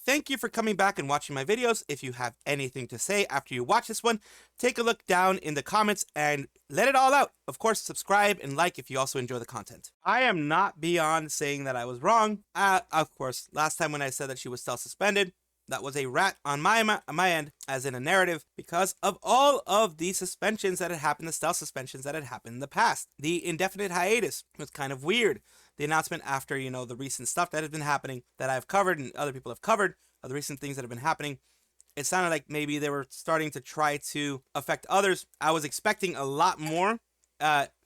thank you for coming back and watching my videos. If you have anything to say after you watch this one, take a look down in the comments and let it all out. Of course, subscribe and like if you also enjoy the content. I am not beyond saying that I was wrong. Of course, last time when I said that she was still suspended, that was a rat on my end, as in a narrative, because of all of the suspensions that had happened, the stealth suspensions that had happened in the past. The indefinite hiatus was kind of weird. The announcement after, you know, the recent stuff that has been happening that I've covered and other people have covered, the recent things that have been happening, it sounded like maybe they were starting to try to affect others. I was expecting a lot more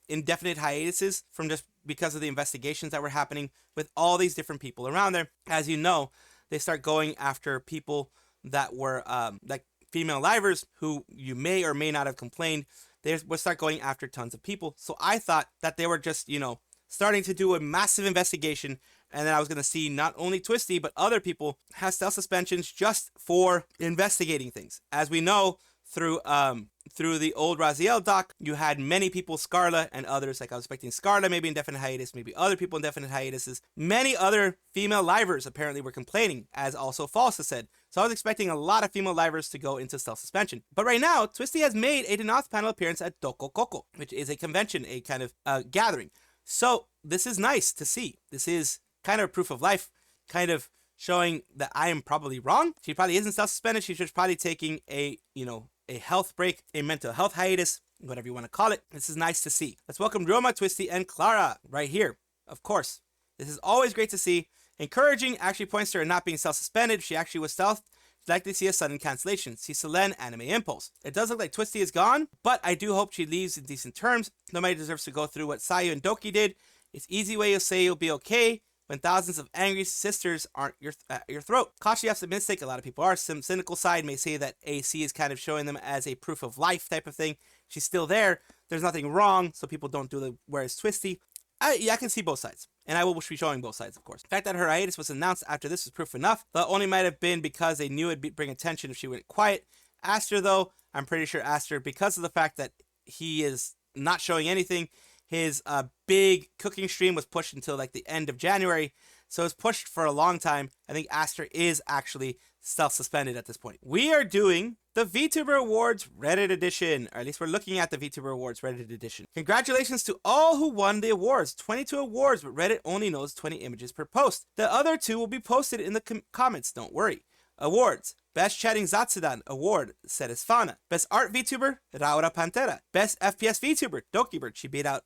indefinite hiatuses from just because of the investigations that were happening with all these different people around there. As you know, they start going after people that were like female livers who you may or may not have complained. They would start going after tons of people. So I thought that they were just, you know, starting to do a massive investigation, and then I was going to see not only Twisty, but other people have stealth suspensions just for investigating things. As we know, through the old Raziel doc, you had many people, Scarla and others, like I was expecting Scarla maybe indefinite hiatus, maybe other people indefinite hiatuses. Many other female livers apparently were complaining, as also Falsa said. So I was expecting a lot of female livers to go into stealth suspension. But right now, Twisty has made a Denauth panel appearance at Doko Koko, which is a convention, a kind of gathering. So this is nice to see. This is kind of proof of life, kind of showing that I am probably wrong. She probably isn't self-suspended. She's just probably taking a, you know, a health break, a mental health hiatus, whatever you want to call it. This is nice to see. Let's welcome Roma, Twisty, and Clara right here. Of course, this is always great to see. Encouraging actually points to her not being self-suspended. If she actually was stealth, she'd like to see a sudden cancellation. See Selene, Anime Impulse. It does look like Twisty is gone, but I do hope she leaves in decent terms. Nobody deserves to go through what Sayu and Doki did. It's easy way you'll say you'll be okay when thousands of angry sisters aren't your throat. Cautiously optimistic, a lot of people are. Some cynical side may say that AC is kind of showing them as a proof of life type of thing. She's still there. There's nothing wrong, so people don't do the whereas Twisty. I can see both sides, and I will be showing both sides, of course. The fact that her hiatus was announced after this was proof enough. That only might have been because they knew it'd bring attention if she went quiet. Aster, though, I'm pretty sure Aster, because of the fact that he is not showing anything, his big cooking stream was pushed until like the end of January, so it's pushed for a long time. I think Aster is actually self-suspended at this point. We are doing the Vtuber Awards Reddit edition, or at least we're looking at the Vtuber Awards Reddit edition. Congratulations to all who won the awards. 22 awards, but Reddit only knows 20 images per post. The other 2 will be posted in the comments, don't worry. Awards. Best Chatting Zatsudan Award, said as Fauna. Best Art VTuber, Raura Pantera. Best FPS VTuber, Dokibird. She beat out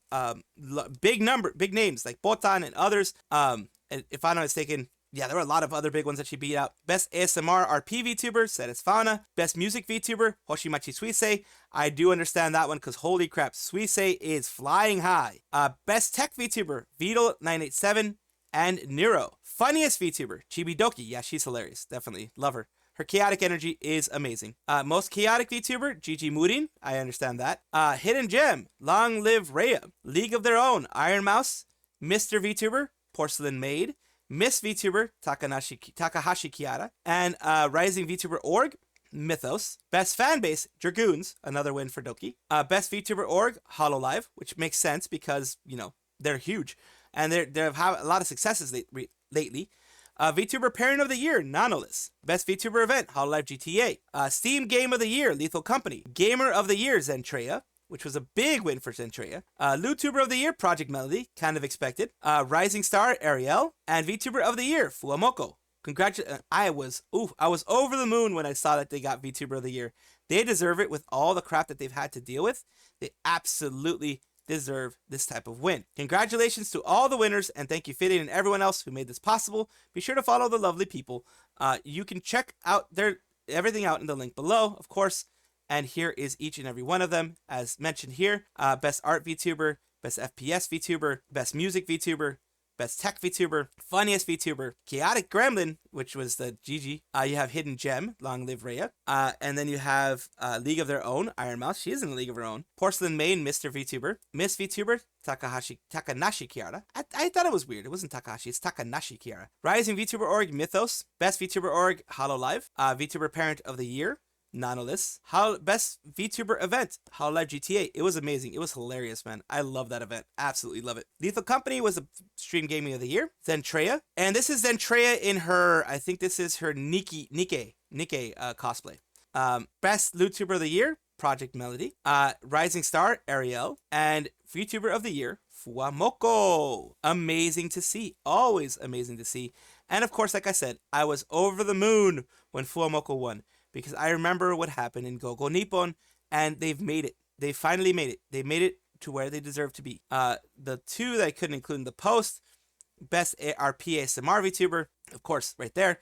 big names like Botan and others. And if I'm not mistaken, yeah, there were a lot of other big ones that she beat out. Best ASMR RP VTuber, said as Fauna. Best Music VTuber, Hoshimachi Suisei. I do understand that one because holy crap, Suisei is flying high. Best Tech VTuber, Beetle987 and Nero. Funniest VTuber, Chibidoki. Yeah, she's hilarious. Definitely. Love her. Her chaotic energy is amazing. Most chaotic VTuber, Gigi Murin. I understand that. Hidden Gem, Long Live Rhea. League of Their Own, Iron Mouse. Mr. VTuber, Porcelain Maid. Miss VTuber, Takahashi Kiara. And Rising VTuber Org, Mythos. Best Fanbase, Dragoons. Another win for Doki. Best VTuber Org, Hololive, which makes sense because, you know, they're huge. And they've had a lot of successes lately. VTuber Parent of the Year, Nanoless. Best VTuber Event, Hololive GTA. Steam Game of the Year, Lethal Company. Gamer of the Year, Zentreya, which was a big win for Zentreya. LuTuber of the Year, Project Melody, kind of expected. Rising Star, Ariel. And VTuber of the Year, Fuamoko. Congratulations. I was over the moon when I saw that they got VTuber of the Year. They deserve it with all the crap that they've had to deal with. They absolutely deserve this type of win. Congratulations to all the winners, and thank you Fitting and everyone else who made this possible. Be sure to follow the lovely people. You can check out everything out in the link below, of course, and here is each and every one of them as mentioned here. Best Art VTuber, Best FPS VTuber, Best Music VTuber, Best Tech VTuber, Funniest VTuber, Chaotic Gremlin, which was the GG. You have Hidden Gem, Long Live Rhea. And then you have League of Their Own, Iron Mouse. She is in the League of Her Own. Porcelain Main, Mr. VTuber. Miss VTuber, Takanashi Kiara. I thought it was weird. It wasn't Takahashi, it's Takanashi Kiara. Rising VTuber Org, Mythos. Best VTuber Org, Hololive. VTuber Parent of the Year, Nanolist. Best VTuber event, Hololive GTA. It was amazing. It was hilarious, man. I love that event. Absolutely love it. Lethal Company was the Stream Gaming of the Year. Zentreya. And this is Zentreya in her, I think this is her Nikke cosplay. Best Vtuber of the Year, Project Melody. Rising Star, Ariel. And VTuber of the Year, Fuamoko. Amazing to see. Always amazing to see. And of course, like I said, I was over the moon when Fuamoko won, because I remember what happened in Gogo Nippon, and they've made it. They finally made it. They made it to where they deserve to be. The two that I couldn't include in the post, Best RP ASMR VTuber, of course, right there.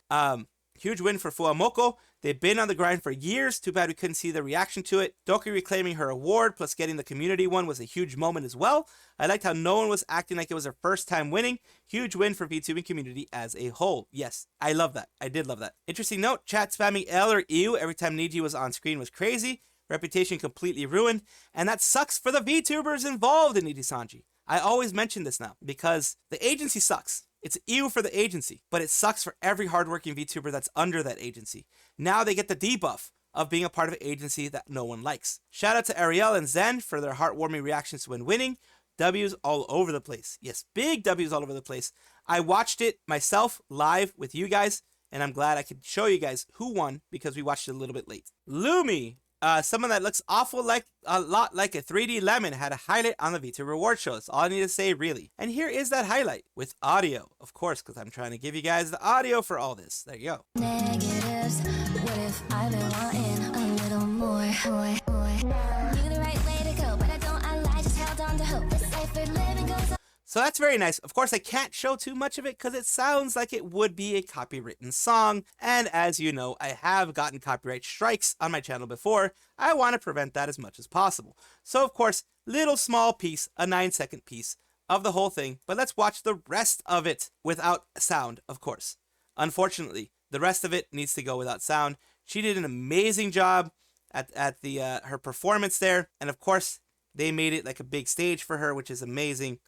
Huge win for Fuamoko. They've been on the grind for years. Too bad we couldn't see the reaction to it. Doki reclaiming her award, plus getting the community one, was a huge moment as well. I liked how no one was acting like it was their first time winning. Huge win for VTubing community as a whole. Yes, I love that. I did love that. Interesting note, chat spamming L or ew every time Niji was on screen was crazy. Reputation completely ruined. And that sucks for the VTubers involved in Nijisanji. I always mention this now because the agency sucks. It's ew for the agency, but it sucks for every hardworking VTuber that's under that agency. Now they get the debuff of being a part of an agency that no one likes. Shout out to Ariel and Zen for their heartwarming reactions when winning. W's all over the place. Yes, big W's all over the place. I watched it myself live with you guys, and I'm glad I could show you guys who won because we watched it a little bit late. Lumi, someone that looks a lot like a 3D lemon, had a highlight on the Vtuber Awards show. That's all I need to say, really. And here is that highlight with audio, of course, because I'm trying to give you guys the audio for all this. There you go. Negatives. What if I've been wanting a little more? Knew the right way to go, but I don't. I lied, just held on to hope. This life we're living goes on. So that's very nice. Of course, I can't show too much of it because it sounds like it would be a copywritten song. And as you know, I have gotten copyright strikes on my channel before. I want to prevent that as much as possible. So of course, little small piece, a 9-second piece of the whole thing. But let's watch the rest of it without sound, of course. Unfortunately, the rest of it needs to go without sound. She did an amazing job at her performance there. And of course, they made it like a big stage for her, which is amazing.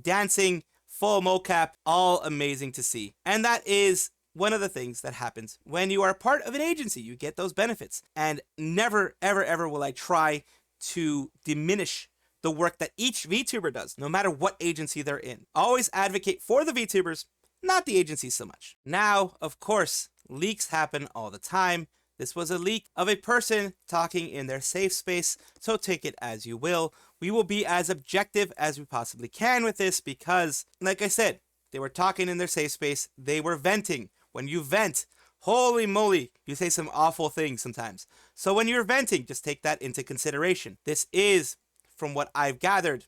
Dancing, full mocap, all amazing to see. And that is one of the things that happens when you are part of an agency. You get those benefits. And never, ever, ever will I try to diminish the work that each VTuber does, no matter what agency they're in. Always advocate for the VTubers, not the agency so much. Now, of course, leaks happen all the time. This was a leak of a person talking in their safe space, so take it as you will. We will be as objective as we possibly can with this because, like I said, they were talking in their safe space. They were venting. When you vent, holy moly, you say some awful things sometimes. So when you're venting, just take that into consideration. This is, from what I've gathered,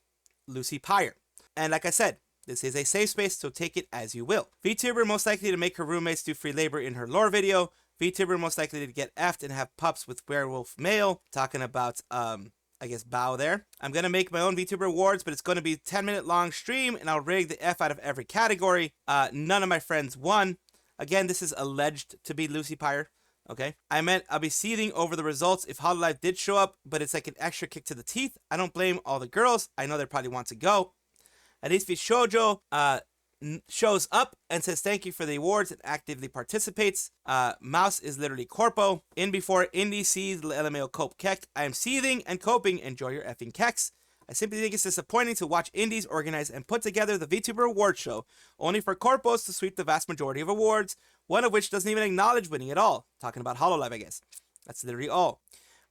Lucy Pyre. And like I said, this is a safe space, so take it as you will. VTuber most likely to make her roommates do free labor in her lore video. VTuber most likely to get effed and have pups with werewolf male. Talking about, I guess, Bao there. I'm going to make my own VTuber Awards, but it's going to be a 10-minute long stream, and I'll rig the F out of every category. None of my friends won. Again, this is alleged to be Lucy Pyre. Okay? I meant I'll be seething over the results if Hololive did show up, but it's like an extra kick to the teeth. I don't blame all the girls. I know they probably want to go. At least if Shoujo shows up and says thank you for the awards and actively participates. Mouse is literally corpo. In before Indy sees the LMAO cope kek. I am seething and coping. Enjoy your effing keks. I simply think it's disappointing to watch indies organize and put together the Vtuber Awards show, only for corpos to sweep the vast majority of awards, one of which doesn't even acknowledge winning at all. Talking about Hololive, I guess. That's literally all.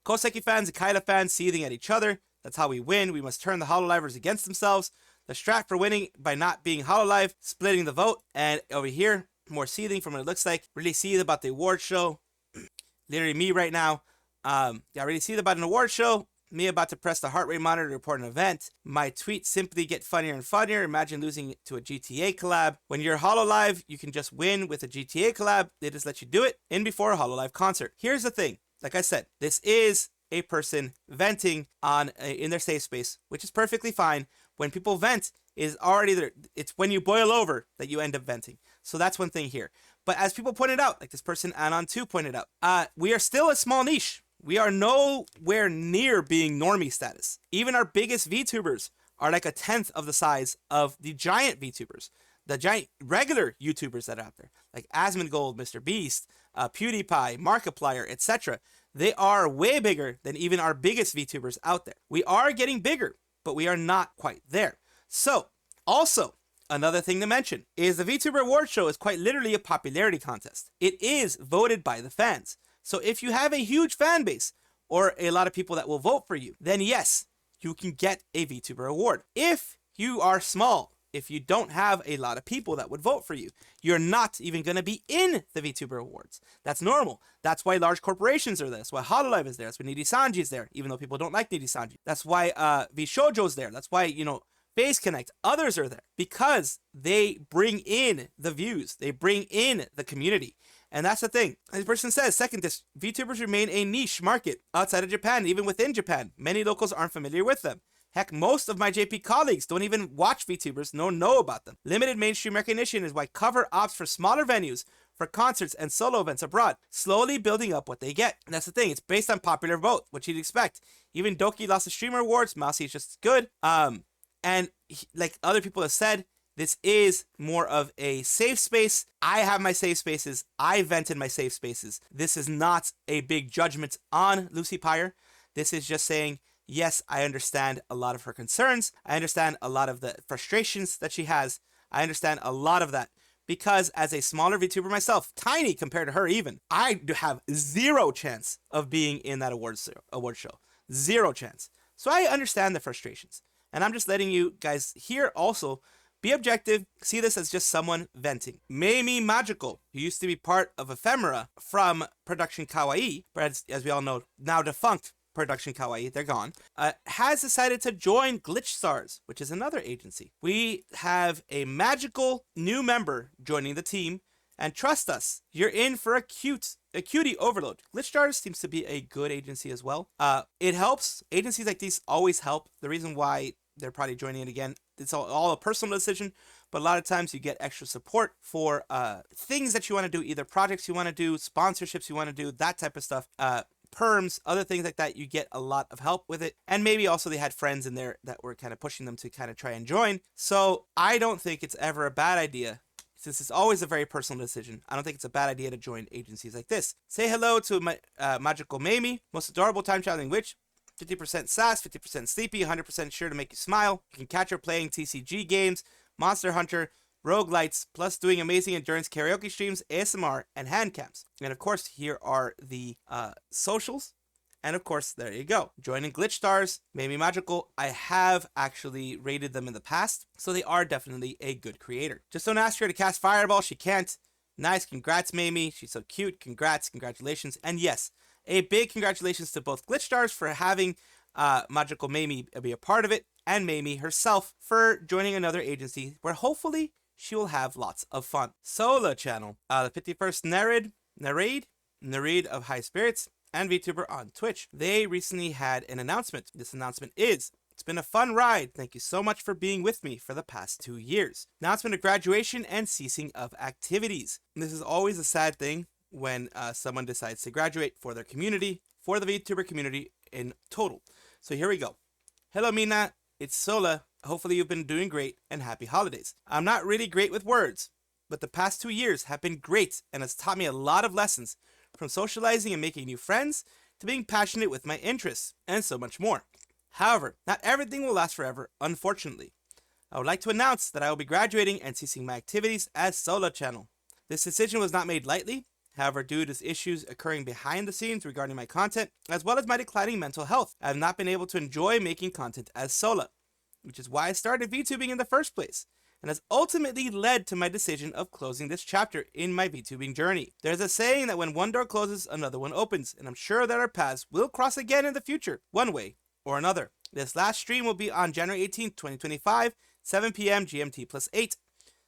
Koseki fans and Kaida fans seething at each other. That's how we win. We must turn the Hololivers against themselves. The strat for winning by not being Hololive, splitting the vote. And over here, more seething from what it looks like. Really seethe about the award show. Literally me right now. Really seethe about an award show. Me about to press the heart rate monitor to report an event. My tweets simply get funnier and funnier. Imagine losing to a GTA collab. When you're Hololive, you can just win with a GTA collab. They just let you do it in before a Hololive concert. Here's the thing. Like I said, this is a person venting on in their safe space, which is perfectly fine. When people vent, is already there. It's when you boil over that you end up venting. So that's one thing here. But as people pointed out, like this person Anon2 pointed out, we are still a small niche. We are nowhere near being normie status. Even our biggest VTubers are like 1/10 of the size of the giant VTubers. the giant regular YouTubers that are out there, like Asmongold, Mr. Beast, PewDiePie, Markiplier, etc. They are way bigger than even our biggest VTubers out there. We are getting bigger, but we are not quite there. So, also, another thing to mention is the Vtuber Awards show is quite literally a popularity contest. It is voted by the fans. So if you have a huge fan base or a lot of people that will vote for you, then yes, you can get a Vtuber award. If you are small, if you don't have a lot of people that would vote for you, you're not even going to be in the Vtuber Awards. That's normal. That's why large corporations are there. That's why Hololive is there. That's why Nijisanji is there, even though people don't like Nijisanji. That's why VShojo's there. That's why, Face Connect, others are there, because they bring in the views. They bring in the community. And that's the thing. As the person says, second, VTubers remain a niche market outside of Japan, even within Japan. Many locals aren't familiar with them. Heck, most of my JP colleagues don't even watch VTubers, nor know about them. Limited mainstream recognition is why cover opts for smaller venues, for concerts and solo events abroad, slowly building up what they get. And that's the thing. It's based on popular vote, which you'd expect. Even Doki lost the Streamer Awards. Mousy is just as good. And like other people have said, this is more of a safe space. I have my safe spaces. I vent in my safe spaces. This is not a big judgment on Lucy Pyre. This is just saying, yes, I understand a lot of her concerns. I understand a lot of the frustrations that she has. I understand a lot of that. Because as a smaller VTuber myself, tiny compared to her even, I have zero chance of being in that award show. Zero chance. So I understand the frustrations. And I'm just letting you guys here also be objective. See this as just someone venting. Meimi Magical, who used to be part of Ephemera from Production Kawaii, but as we all know, now defunct Production Kawaii, they're gone, has decided to join Glitchstars, which is another agency. We have a magical new member joining the team, and trust us, you're in for a cutie overload. Glitchstars seems to be a good agency as well. It helps. Agencies like these always help. The reason why they're probably joining it again, it's all a personal decision, but a lot of times you get extra support for things that you want to do, either projects you want to do, sponsorships you want to do, that type of stuff. Perms, other things like that, you get a lot of help with it. And maybe also they had friends in there that were kind of pushing them to kind of try and join. So I don't think it's ever a bad idea. Since it's always a very personal decision, I don't think it's a bad idea to join agencies like this. Say hello to my magical Meimi, most adorable time-traveling witch, 50% sass, 50% sleepy, 100% sure to make you smile. You can catch her playing TCG games, Monster Hunter, roguelites, plus doing amazing endurance karaoke streams, ASMR, and hand cams. And of course, here are the socials. And of course, there you go. Joining Glitchstars, Meimi Magical. I have actually rated them in the past, so they are definitely a good creator. Just don't ask her to cast Fireball. She can't. Nice. Congrats, Meimi. She's so cute. Congrats. Congratulations. And yes, a big congratulations to both Glitchstars for having Magical Meimi be a part of it, and Meimi herself for joining another agency where hopefully she will have lots of fun. Sola channel, the 51st Narrade of High Spirits, and VTuber on Twitch. They recently had an announcement. This announcement is, it's been a fun ride. Thank you so much for being with me for the past 2 years. Announcement of graduation and ceasing of activities. This is always a sad thing when someone decides to graduate for their community, for the VTuber community in total. So here we go. Hello Mina, it's Sola. Hopefully you've been doing great and happy holidays. I'm not really great with words, but the past 2 years have been great and has taught me a lot of lessons, from socializing and making new friends to being passionate with my interests, and so much more. However, not everything will last forever, unfortunately. I would like to announce that I will be graduating and ceasing my activities as Sola channel. This decision was not made lightly. However, due to issues occurring behind the scenes regarding my content, as well as my declining mental health, I have not been able to enjoy making content as Sola, which is why I started VTubing in the first place, and has ultimately led to my decision of closing this chapter in my VTubing journey. There's a saying that when one door closes, another one opens, and I'm sure that our paths will cross again in the future, one way or another. This last stream will be on January 18th, 2025, 7 p.m. GMT plus 8.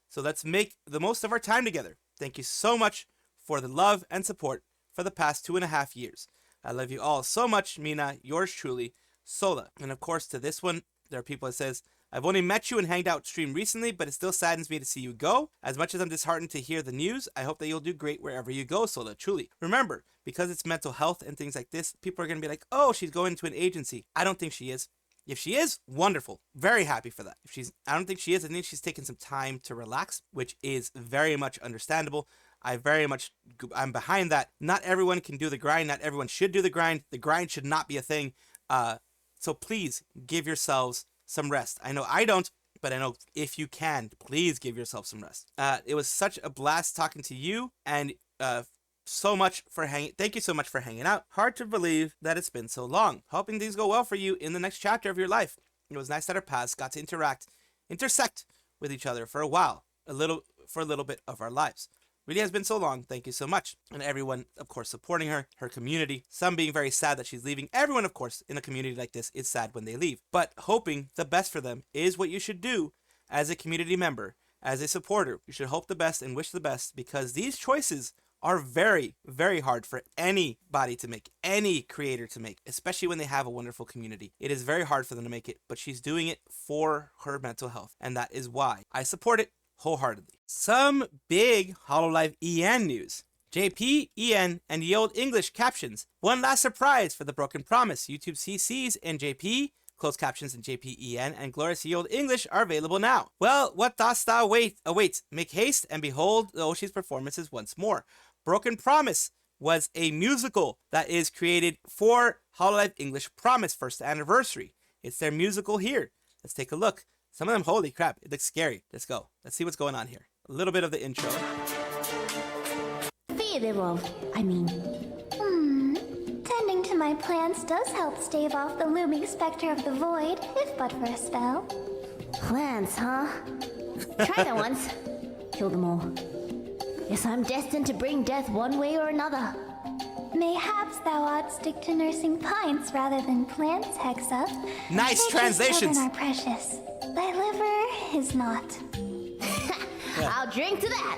So let's make the most of our time together. Thank you so much for the love and support for the past 2.5 years. I love you all so much, Mina. Yours truly, Sola. And of course, to this one, there are people that says, I've only met you and hanged out stream recently, but it still saddens me to see you go. As much as I'm disheartened to hear the news, I hope that you'll do great wherever you go, Sola, truly. Remember, because it's mental health and things like this, people are going to be like, oh, she's going to an agency. I don't think she is. If she is, wonderful. Very happy for that. If she's, I don't think she is. I think she's taking some time to relax, which is very much understandable. I'm behind that. Not everyone can do the grind. Not everyone should do the grind. The grind should not be a thing. So please give yourselves some rest. I know I don't, but I know if you can, please give yourself some rest. It was such a blast talking to you, and thank you so much for hanging out. Hard to believe that it's been so long. Hoping things go well for you in the next chapter of your life. It was nice that our paths got to intersect with each other for a while, for a little bit of our lives. Really has been so long. Thank you so much. And everyone, of course, supporting her community. Some being very sad that she's leaving. Everyone, of course, in a community like this is sad when they leave. But hoping the best for them is what you should do as a community member, as a supporter. You should hope the best and wish the best, because these choices are very, very hard for anybody to make, any creator to make, especially when they have a wonderful community. It is very hard for them to make it, but she's doing it for her mental health. And that is why I support it wholeheartedly. Some big Hololive EN news. JP, EN, and Ye Olde English captions. One last surprise for the Broken Promise. YouTube CCs and JP, closed captions in JP, EN, and Glorious Ye Olde English are available now. Well, what dost thou await? Make haste and behold the Oshi's performances once more. Broken Promise was a musical that is created for Hololive English Promise first anniversary. It's their musical here. Let's take a look. Some of them, holy crap, it looks scary. Let's go. Let's see what's going on here. A little bit of the intro. Tending to my plants does help stave off the looming specter of the void, if but for a spell. Plants, huh? Tried it once. Killed them all. Guess I'm destined to bring death one way or another. Mayhaps thou ought stick to nursing pints rather than plants, Hexa. Nice translations. Children are precious. Thy liver is not. I'll drink to that.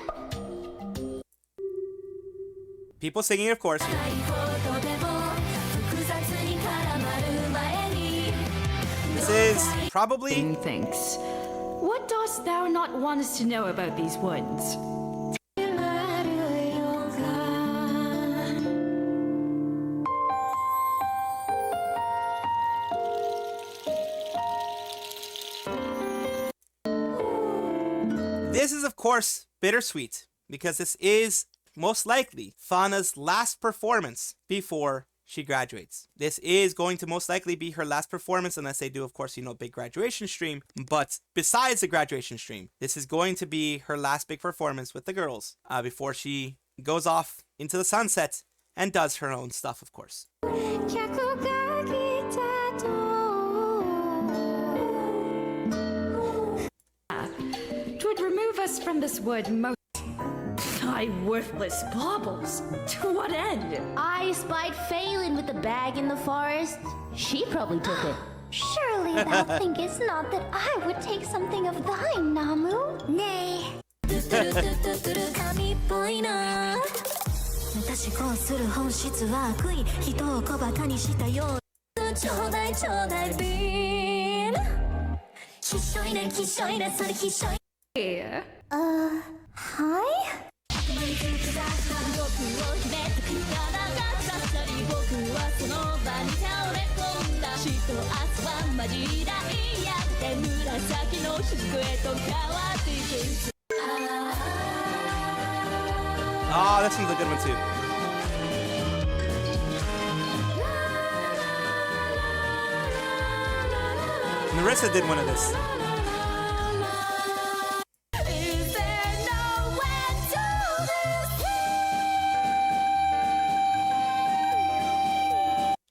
People singing, of course. This is probably... Thinks. What dost thou not want us to know about these woods? This is, of course, bittersweet, because this is most likely Fauna's last performance before she graduates. This is going to most likely be her last performance, unless they do, of course, big graduation stream. But besides the graduation stream, this is going to be her last big performance with the girls before she goes off into the sunset and does her own stuff, of course. Twould remove us from this wood most... Aye, worthless baubles. To what end? I spied Phelan with the bag in the forest. She probably took it. Surely thou thinkest not that I would take something of thine, Namu? Nay. Here. Hi? Oh, this one's a good one too. Marissa did one of this.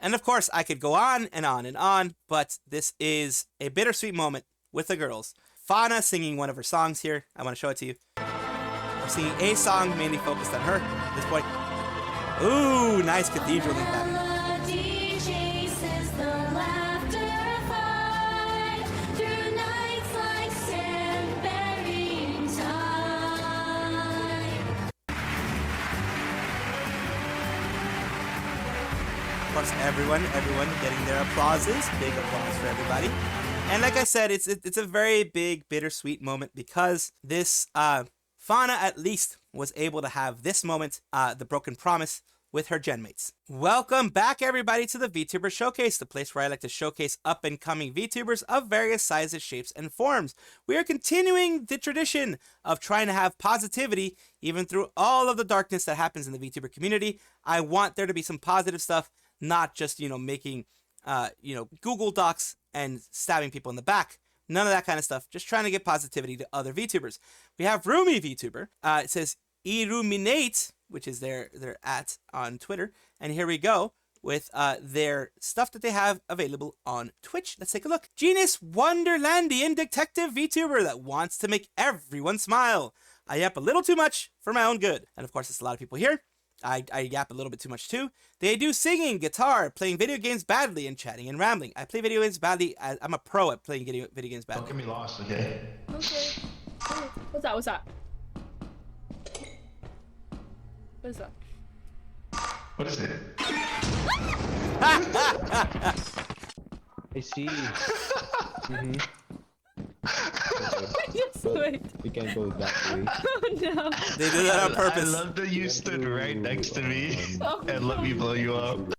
And of course, I could go on and on and on, but this is a bittersweet moment with the girls. Fauna singing one of her songs here. I want to show it to you. I'm singing a song mainly focused on her at this point. Ooh, nice cathedral in that. Of course, everyone getting their applauses. Big applause for everybody. And like I said, it's a very big, bittersweet moment because this Fauna at least was able to have this moment, the Broken Promise, with her genmates. Welcome back, everybody, to the VTuber Showcase, the place where I like to showcase up-and-coming VTubers of various sizes, shapes, and forms. We are continuing the tradition of trying to have positivity even through all of the darkness that happens in the VTuber community. I want there to be some positive stuff, not just, making, Google Docs and stabbing people in the back. None of that kind of stuff. Just trying to get positivity to other VTubers. We have Rumi Vtuber. It says Illuminate, which is their @ on Twitter. And here we go with their stuff that they have available on Twitch. Let's take a look. Genius Wonderlandian Detective VTuber that wants to make everyone smile. I yap a little too much for my own good. And of course, there's a lot of people here. I yap a little bit too much too. They do singing, guitar, playing video games badly, and chatting and rambling. I play video games badly. I'm a pro at playing video games badly. Don't get me lost, okay? Okay. What's that? What's that? What is that? What is it? I see. Yes, wait. We can't go that way. Oh no. They did that on purpose. I love that you stood right next to me and let me blow you up.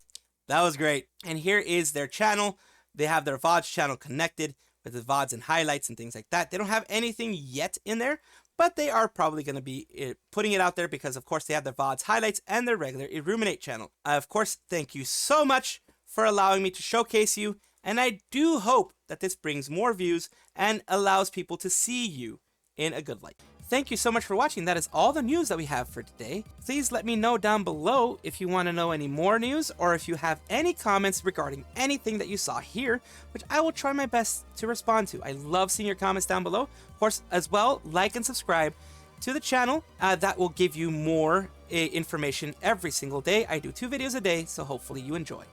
That was great. And here is their channel. They have their VODs channel connected with the VODs and highlights and things like that. They don't have anything yet in there, but they are probably going to be putting it out there because, of course, they have their VODs highlights and their regular Illuminate channel. Of course, thank you so much for allowing me to showcase you, and I do hope that this brings more views and allows people to see you in a good light. Thank you so much for watching. That is all the news that we have for today. Please let me know down below if you want to know any more news or if you have any comments regarding anything that you saw here, which I will try my best to respond to. I love seeing your comments down below. Of course, as well, like and subscribe to the channel. That will give you more information every single day. I do 2 videos a day, so hopefully you enjoy.